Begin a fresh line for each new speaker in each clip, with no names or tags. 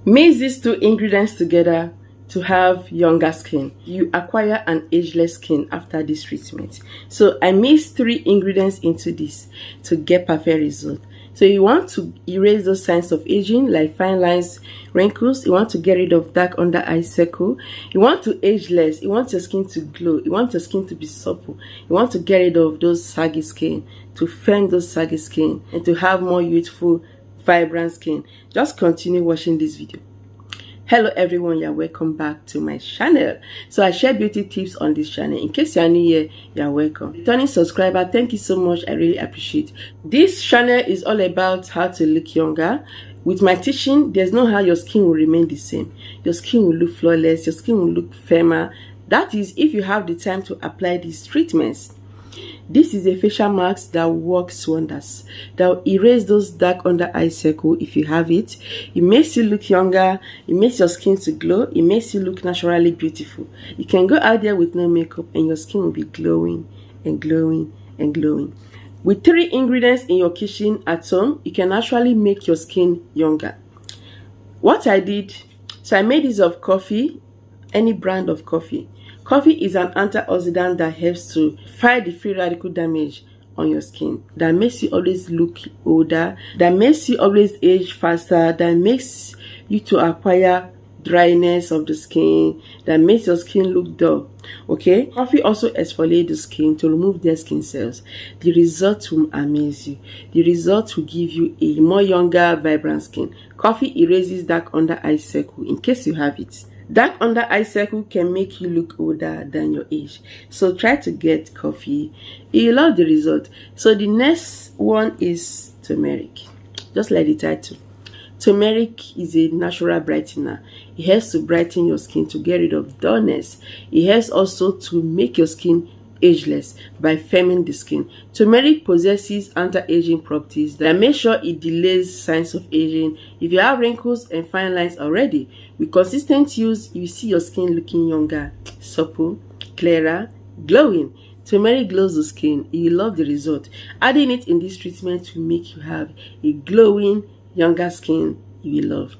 Mix these two ingredients together to have younger skin. You acquire an ageless skin after this treatment. So I mixed 3 ingredients into this to get perfect result. So you want to erase those signs of aging like fine lines, wrinkles. You want to get rid of dark under eye circle. You want to age less. You want your skin to glow. You want your skin to be supple. You want to get rid of those saggy skin, to firm those saggy skin, and to have more youthful, vibrant skin. Just continue watching this video. Hello everyone, you're welcome back to my channel. So I share beauty tips on this channel. In case you're new here, you're welcome. Returning subscriber, thank you so much. I really appreciate. This channel is all about how to look younger. With my teaching, there's no how your skin will remain the same. Your skin will look flawless, your skin will look firmer. That is if you have the time to apply these treatments. This is a facial mask that works wonders. That will erase those dark under eye circle if you have it. It makes you look younger. It makes your skin to glow. It makes you look naturally beautiful. You can go out there with no makeup and your skin will be glowing and glowing and glowing. With 3 ingredients in your kitchen at home, you can actually make your skin younger. What I did, so I made this of coffee, any brand of coffee. Coffee is an antioxidant that helps to fight the free radical damage on your skin. That makes you always look older. That makes you always age faster. That makes you to acquire dryness of the skin. That makes your skin look dull. Okay? Coffee also exfoliates the skin to remove dead skin cells. The result will amaze you. The result will give you a more younger, vibrant skin. Coffee erases dark under eye circle in case you have it. Dark under eye circle can make you look older than your age. So try to get coffee. You love the result. So the next one is turmeric. Just like the title. Turmeric is a natural brightener. It helps to brighten your skin to get rid of dullness. It helps also to make your skin ageless by firming the skin. Turmeric possesses anti-aging properties that make sure it delays signs of aging. If you have wrinkles and fine lines already, with consistent use, you see your skin looking younger, supple, clearer, glowing. Turmeric glows the skin. You love the result. Adding it in this treatment will make you have a glowing, younger skin you will love.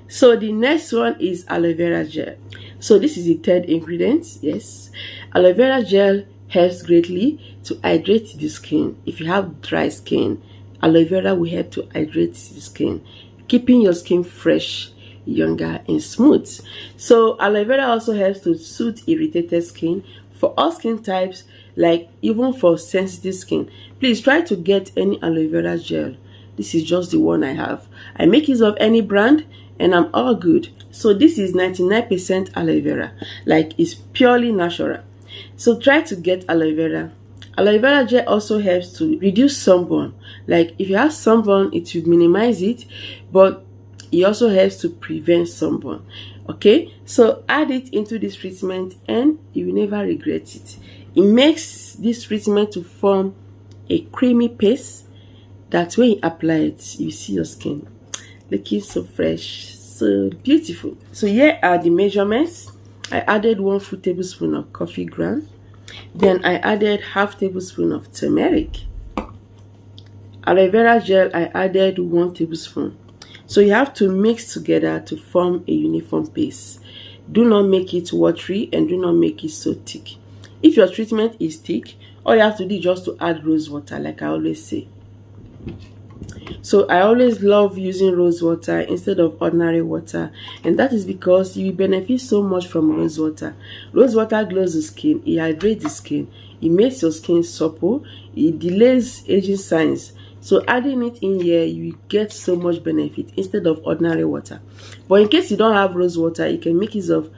So the next one is aloe vera gel. So this is the 3rd ingredient. Yes, aloe vera gel helps greatly to hydrate the skin. If you have dry skin, aloe vera will help to hydrate the skin, keeping your skin fresh, younger and smooth. So aloe vera also helps to soothe irritated skin for all skin types, like even for sensitive skin. Please try to get any aloe vera gel. This is just the one I have. I make use of any brand and I'm all good. So this is 99% aloe vera, like it's purely natural. So try to get aloe vera. Aloe vera gel also helps to reduce sunburn. Like if you have sunburn, it will minimize it, but it also helps to prevent sunburn. Okay, so add it into this treatment and you will never regret it. It makes this treatment to form a creamy paste that when you apply it, you see your skin looking so fresh, so beautiful. So here are the measurements. I added 1 full tablespoon of coffee ground. Then I added half tablespoon of turmeric. Aloe vera gel, I added 1 tablespoon. So you have to mix together to form a uniform paste. Do not make it watery and do not make it so thick. If your treatment is thick, all you have to do is just to add rose water, like I always say. So I always love using rose water instead of ordinary water, and that is because you benefit so much from rose water. Rose water glows the skin, it hydrates the skin, it makes your skin supple, it delays aging signs. So adding it in here, you get so much benefit instead of ordinary water. But in case you don't have rose water, you can make use of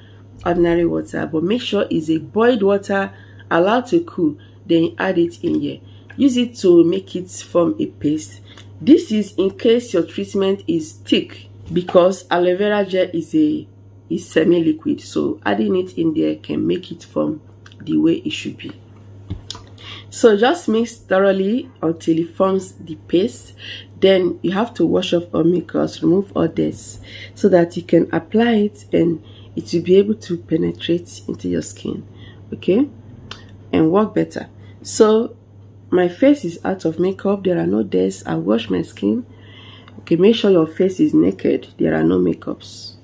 ordinary water, but make sure it's a boiled water, allowed to cool, then add it in here. Use it to make it form a paste. This is in case your treatment is thick, because aloe vera gel is semi-liquid, so adding it in there can make it form the way it should be. So just mix thoroughly until it forms the paste. Then you have to wash off all makeup, remove all this, so that you can apply it and it will be able to penetrate into your skin, okay, and work better. So my face is out of makeup, there are no days. I wash my skin, Okay, make sure your face is naked. There are no makeups.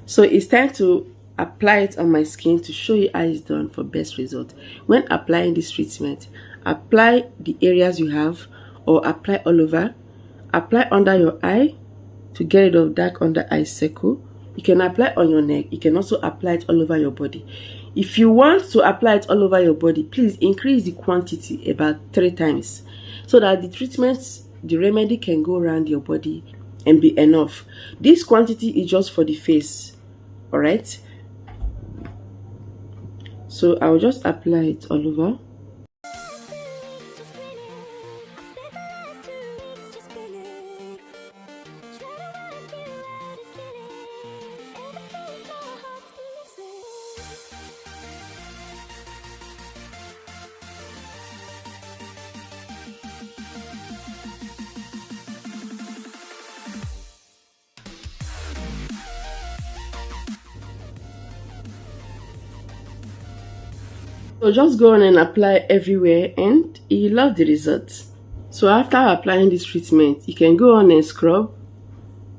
So it's time to apply it on my skin to show you how it's done for best result. When applying this treatment, apply the areas you have or apply all over. Apply under your eye to get rid of dark under eye circle. You can apply on your neck. You can also apply it all over your body. If you want to apply it all over your body, please increase the quantity about 3 times so that the treatment, the remedy can go around your body and be enough. This quantity is just for the face, all right? So I'll just apply it all over. So just go on and apply everywhere and you love the results. So after applying this treatment, you can go on and scrub.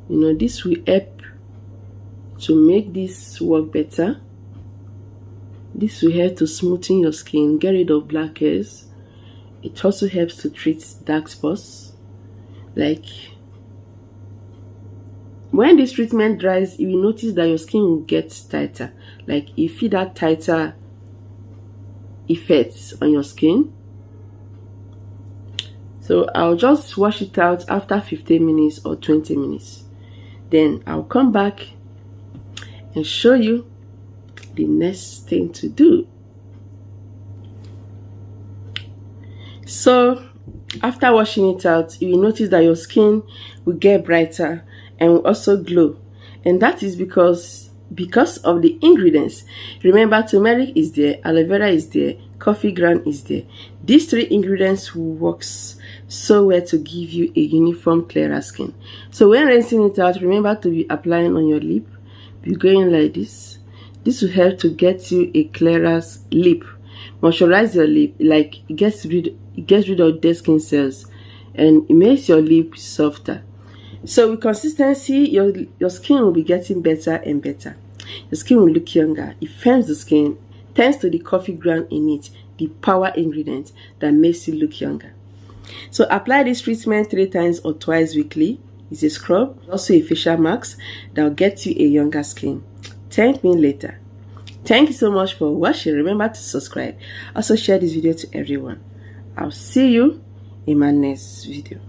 You know, this will help to make this work better. This will help to smoothen your skin, get rid of black hairs. It also helps to treat dark spots. Like when this treatment dries, you will notice that your skin will get tighter. Like you feel that tighter effects on your skin. So I'll just wash it out after 15 minutes or 20 minutes. Then I'll come back and show you the next thing to do. So after washing it out, you will notice that your skin will get brighter and will also glow. And that is because of the ingredients. Remember, turmeric is there, aloe vera is there, coffee ground is there. These 3 ingredients works so well to give you a uniform clearer skin. So when rinsing it out, remember to be applying on your lip. Be going like this. This will help to get you a clearer lip. Moisturize your lip, like it gets rid of dead skin cells and it makes your lip softer. So with consistency, your skin will be getting better and better. Your skin will look younger. It firms the skin thanks to the coffee ground in it, the power ingredient that makes you look younger. So apply this treatment 3 times or twice weekly. It's a scrub, also a facial mask that will get you a younger skin. Thank me later. Thank you so much for watching. Remember to subscribe. Also share this video to everyone. I'll see you in my next video.